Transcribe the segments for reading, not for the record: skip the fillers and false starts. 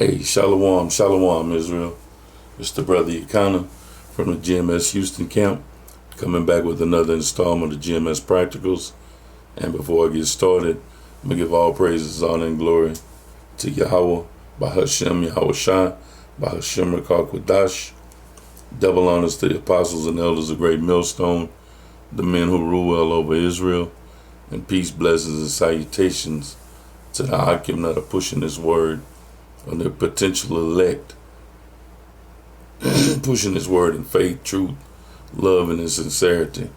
Hey, Shalom, Shalom, Israel. It's the brother Yakana from the GMS Houston camp, coming back with another installment of GMS Practicals. And before I get started, I'm going to give all praises, honor, and glory to Yahweh, by Hashem, Yahweh Shai, by Hashem Rekal Kwadash. Double honors to the apostles and elders of Great Millstone, the men who rule well over Israel, and peace, blessings, and salutations to the Hakim that are pushing this word on their potential elect, pushing his word in faith, truth, love, and in sincerity.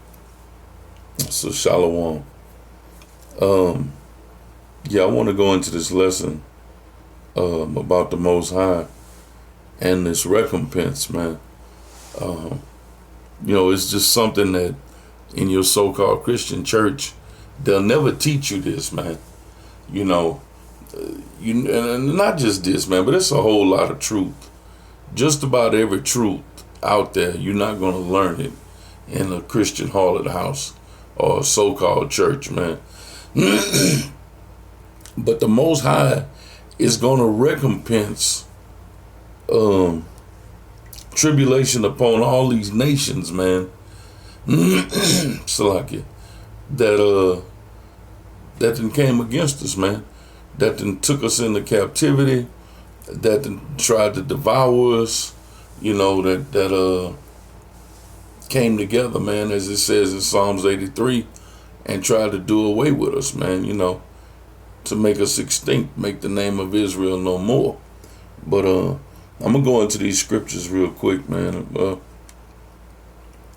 So shalom. I want to go into this lesson about the Most High and this recompense, man. It's just something that in your so-called Christian church, they'll never teach you this, man. And not just this, man, but it's a whole lot of truth. Just about every truth out there, you're not going to learn it in a Christian hall of the house or a so-called church, man. But the Most High is going to recompense tribulation upon all these nations, man. Salakia, that then came against us, man. That then took us into captivity, that then tried to devour us, that came together, man, as it says in Psalms 83, and tried to do away with us, man, to make us extinct, make the name of Israel no more. But I'm going to go into these scriptures real quick, man,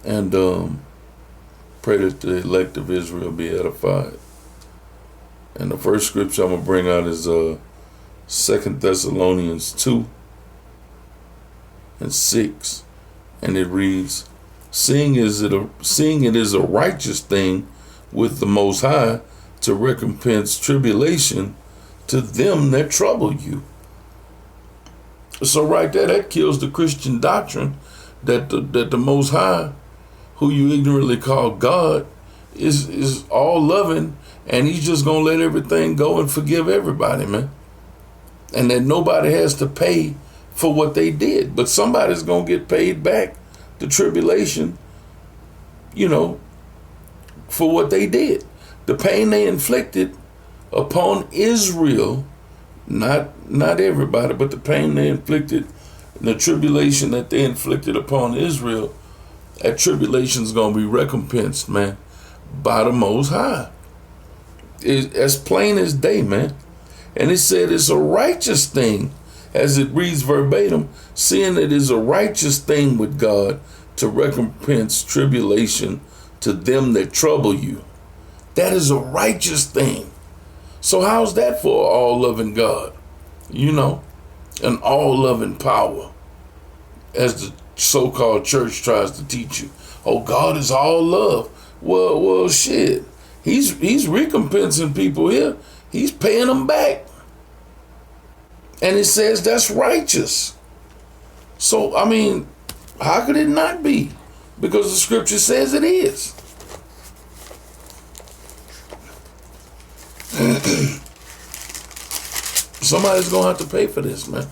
and pray that the elect of Israel be edified. And the first scripture I'm going to bring out is 2 Thessalonians 2:6. And it reads, Seeing it is a righteous thing with the Most High to recompense tribulation to them that trouble you. So right there, that kills the Christian doctrine that the Most High, who you ignorantly call God, is all loving, and he's just going to let everything go and forgive everybody, man. And that nobody has to pay for what they did. But somebody's going to get paid back the tribulation, for what they did. The pain they inflicted upon Israel, not everybody, but the pain they inflicted, the tribulation that they inflicted upon Israel, that tribulation is going to be recompensed, man, by the Most High. It's as plain as day, man. And it said it's a righteous thing, as it reads verbatim, seeing it is a righteous thing with God to recompense tribulation to them that trouble you. That is a righteous thing. So how's that for all-loving God? An all-loving power, as the so-called church tries to teach you. Oh, God is all love. Well, shit. He's recompensing people here. He's paying them back. And it says that's righteous. So, how could it not be? Because the scripture says it is. Somebody's going to have to pay for this, man.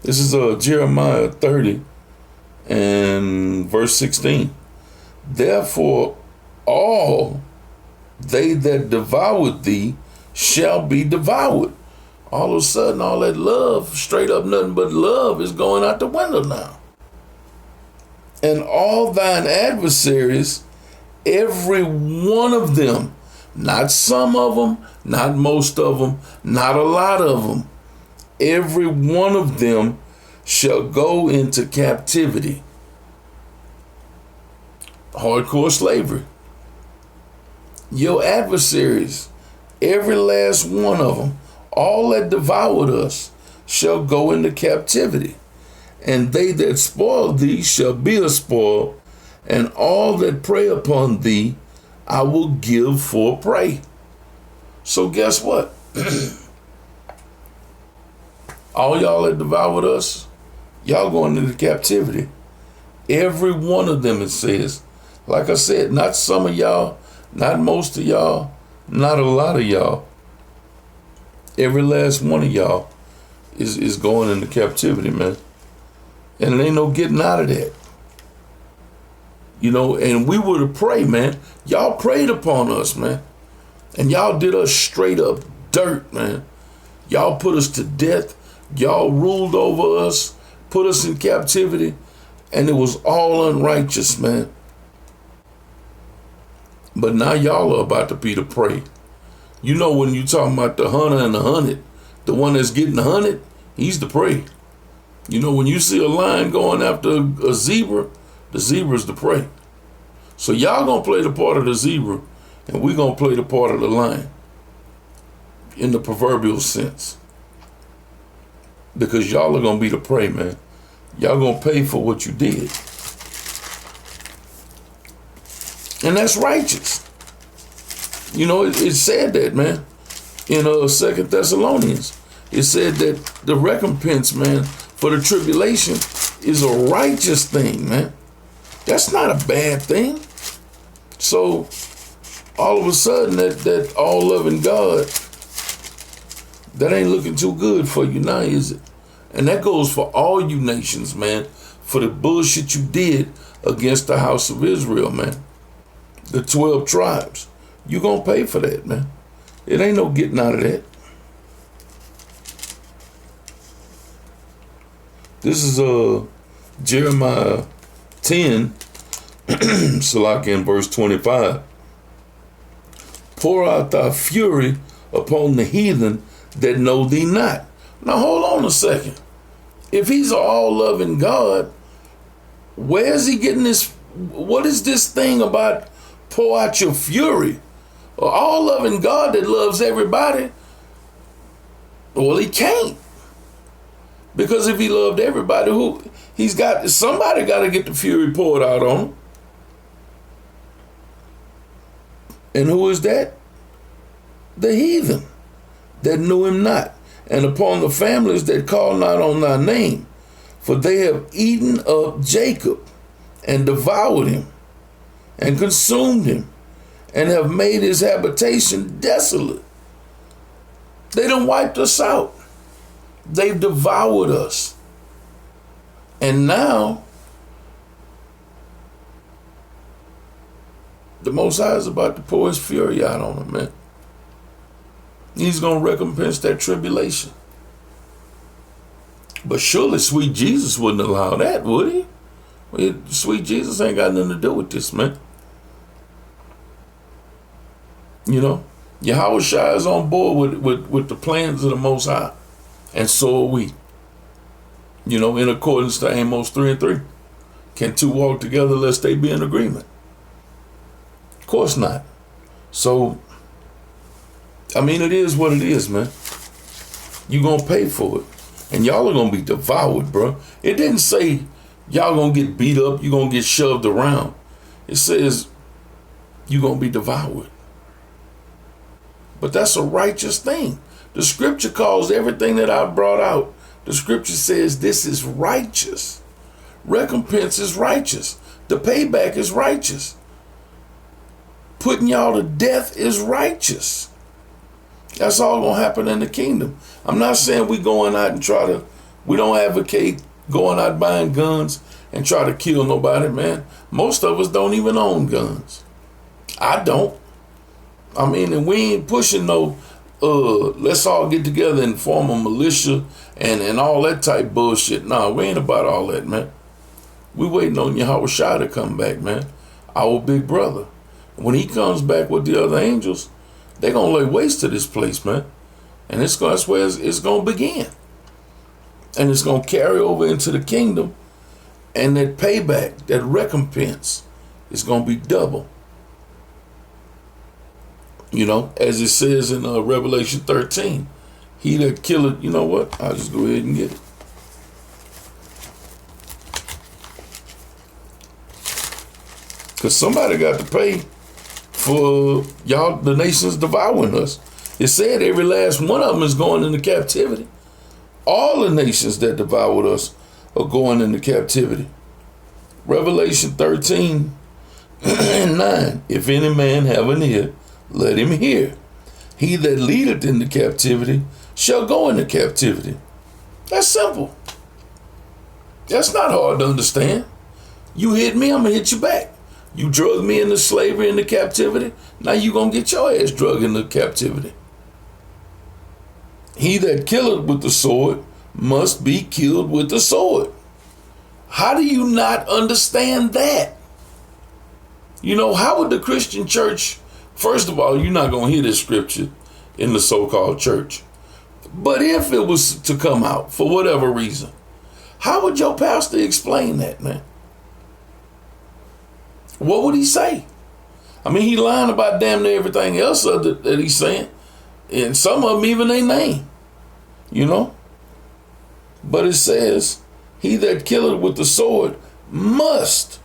This is Jeremiah 30 and verse 16. Therefore, all they that devoured thee shall be devoured. All of a sudden, all that love, straight up nothing but love, is going out the window now. And all thine adversaries, every one of them, not some of them, not most of them, not a lot of them, every one of them shall go into captivity. Hardcore slavery. Your adversaries, every last one of them, all that devoured us, shall go into captivity. And they that spoil thee shall be a spoil, and all that prey upon thee I will give for prey. So guess what? All y'all that devoured us, y'all going into captivity. Every one of them, it says. Like I said, not some of y'all, not most of y'all, not a lot of y'all. Every last one of y'all is going into captivity, man. And it ain't no getting out of that. You know, and we were to pray, man. Y'all prayed upon us, man. And y'all did us straight up dirt, man. Y'all put us to death. Y'all ruled over us, put us in captivity, and it was all unrighteous, man. But now y'all are about to be the prey. You know, when you talking about the hunter and the hunted, the one that's getting hunted, he's the prey. You know, when you see a lion going after a zebra, the zebra's the prey. So y'all gonna play the part of the zebra, and we gonna play the part of the lion, in the proverbial sense. Because y'all are gonna be the prey, man. Y'all gonna pay for what you did. And that's righteous. You know, it said that, man, in 2 Thessalonians. It said that the recompense, man, for the tribulation is a righteous thing, man. That's not a bad thing. So all of a sudden that all-loving God, that ain't looking too good for you now, is it? And that goes for all you nations, man, for the bullshit you did against the house of Israel, man. The 12 tribes. You gonna pay for that, man. It ain't no getting out of that. This is Jeremiah 10, Salaki in verse 25. Pour out thy fury upon the heathen that know thee not. Now hold on a second. If he's an all-loving God, where is he getting this? What is this thing about pour out your fury? An all-loving God that loves everybody, well, he can't. Because if he loved everybody, somebody got to get the fury poured out on him. And who is that? The heathen that knew him not, and upon the families that call not on thy name. For they have eaten up Jacob and devoured him and consumed him and have made his habitation desolate. They done wiped us out. They've devoured us. And now the Most High is about to pour his fury out on them, man. He's going to recompense that tribulation. But surely sweet Jesus wouldn't allow that, would he? Well, sweet Jesus ain't got nothing to do with this, man. You know, Yahweh Shai is on board with the plans of the Most High. And so are we. You know, in accordance to Amos 3:3. Can two walk together lest they be in agreement? Of course not. So, I mean, it is what it is, man. You're going to pay for it. And y'all are going to be devoured, bro. It didn't say y'all going to get beat up, you're going to get shoved around. It says you're going to be devoured. But that's a righteous thing. The scripture calls everything that I brought out, the scripture says this is righteous. Recompense is righteous. The payback is righteous. Putting y'all to death is righteous. That's all going to happen in the kingdom. I'm not saying we going out and we don't advocate going out buying guns and try to kill nobody, man. Most of us don't even own guns. I don't. I mean, and we ain't pushing no, let's all get together and form a militia and all that type bullshit. Nah, we ain't about all that, man. We waiting on Yahweh Shai to come back, man. Our big brother. When he comes back with the other angels, they're going to lay waste to this place, man. And that's where it's going to begin. And it's going to carry over into the kingdom. And that payback, that recompense, is going to be double. You know, as it says in Revelation 13, he that killeth, you know what? I'll just go ahead and get it. Because somebody got to pay for y'all, the nations devouring us. It said every last one of them is going into captivity. All the nations that devoured us are going into captivity. Revelation 13 and 9. If any man have an ear, let him hear. He that leadeth into captivity shall go into captivity. That's simple. That's not hard to understand. You hit me, I'm going to hit you back. You drug me into slavery, into captivity. Now you going to get your ass drugged into captivity. He that killeth with the sword must be killed with the sword. How do you not understand that? You know, how would the Christian church, first of all, you're not going to hear this scripture in the so-called church. But if it was to come out for whatever reason, how would your pastor explain that, man? What would he say? I mean, he lying about damn near everything else that he's saying. And some of them even their name, you know? But it says, he that killeth with the sword must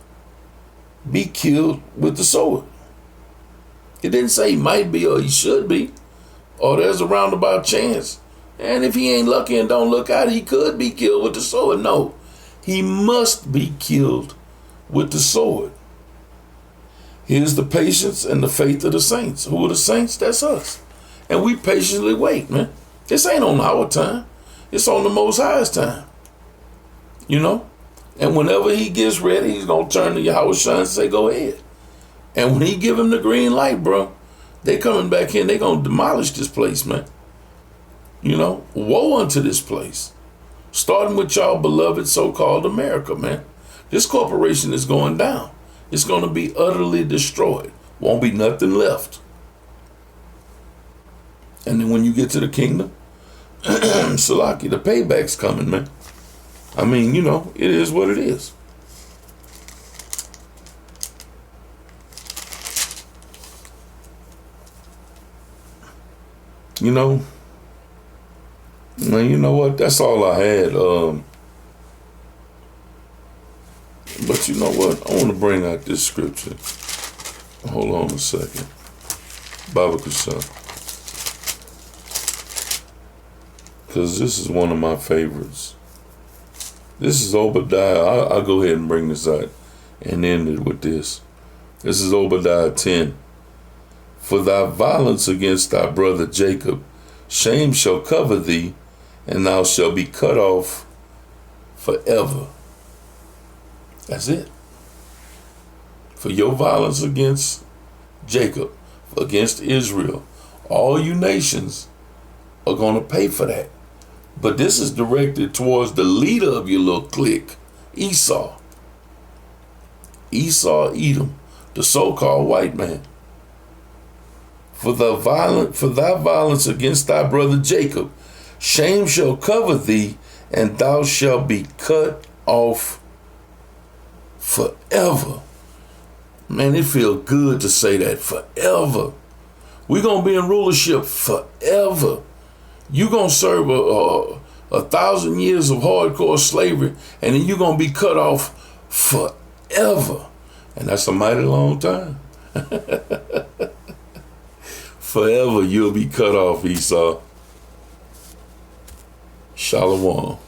be killed with the sword. It didn't say he might be or he should be, or there's a roundabout chance. And if he ain't lucky and don't look out, he could be killed with the sword. No, he must be killed with the sword. Here's the patience and the faith of the saints. Who are the saints? That's us. And we patiently wait, man. This ain't on our time. It's on the Most High's time. You know? And whenever he gets ready, he's going to turn to Yahweh and say, go ahead. And when he give him the green light, bro, they coming back in. They going to demolish this place, man. You know? Woe unto this place. Starting with y'all beloved so-called America, man. This corporation is going down. It's going to be utterly destroyed. Won't be nothing left. And then when you get to the kingdom, Salaki, the payback's coming, man. I mean, you know, it is what it is. You know, man, you know what? That's all I had. But you know what? I want to bring out this scripture. Hold on a second. Baba Kushan. Because this is one of my favorites. This is Obadiah. I'll go ahead and bring this out and end it with this. This is Obadiah 10. For thy violence against thy brother Jacob, shame shall cover thee, and thou shalt be cut off forever. That's it. For your violence against Jacob, against Israel, all you nations are going to pay for that. But this is directed towards the leader of your little clique, Esau. Esau, Edom, the so-called white man. For thy violence against thy brother Jacob, shame shall cover thee, and thou shalt be cut off forever. Man, it feels good to say that, forever. We're going to be in rulership forever. You're going to serve 1,000 years of hardcore slavery, and then you're going to be cut off forever. And that's a mighty long time. Forever you'll be cut off, Esau. Shalom.